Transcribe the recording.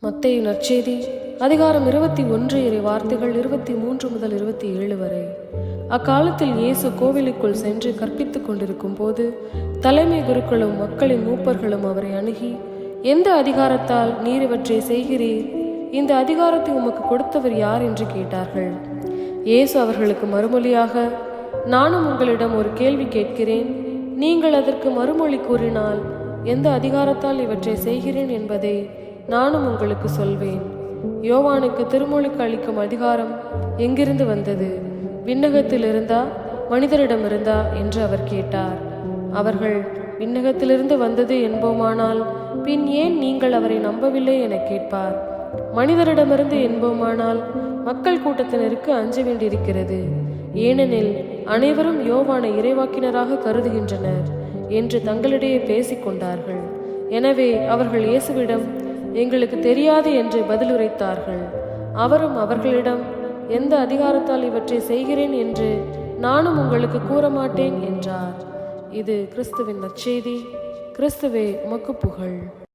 மத்தேயு நற்செய்தி அதிகாரம் 21 இறை வார்த்தைகள் 23 முதல் 27 வரை. அக்காலத்தில் இயேசு கோவிலுக்குள் சென்று கற்பித்துக் கொண்டிருக்கும் போது தலைமை குருக்களும் மக்களின் மூப்பர்களும் அவரை அணுகி, எந்த அதிகாரத்தால் நீர் இவற்றை செய்கிறீர்? இந்த அதிகாரத்தை உமக்கு கொடுத்தவர் யார் என்று கேட்டார்கள். இயேசு அவர்களுக்கு மறுமொழியாக, நானும் உங்களிடம் ஒரு கேள்வி கேட்கிறேன், நீங்கள் அதற்கு மறுமொழி கூறினால் எந்த அதிகாரத்தால் இவற்றை செய்கிறேன் என்பதை நானும் உங்களுக்கு சொல்வேன். யோவானுக்கு திருமுழுக்கு அளிக்கும் அதிகாரம் எங்கிருந்து வந்தது? விண்ணகத்தில் இருந்தா மனிதரிடம் இருந்தா என்று அவர் கேட்டார். அவர்கள், விண்ணகத்திலிருந்து வந்தது என்போமானால் பின் ஏன் நீங்கள் அவரை நம்பவில்லை என கேட்பார். மனிதரிடமிருந்து என்போமானால் மக்கள் கூட்டத்தினருக்கு அஞ்ச வேண்டியிருக்கிறது, ஏனெனில் அனைவரும் யோவானை இறைவாக்கினராக கருதுகின்றனர் என்று தங்களிடையே பேசிக்கொண்டார்கள். எனவே அவர்கள் இயேசுவிடம், எங்களுக்கு தெரியாது என்று பதிலுரைத்தார்கள். அவரும் அவர்களிடம், எந்த அதிகாரத்தால் இவற்றை செய்கிறேன் என்று நானும் உங்களுக்கு கூற மாட்டேன் என்றார். இது கிறிஸ்துவின் நற்செய்தி. கிறிஸ்துவே உமக்கு புகழ்.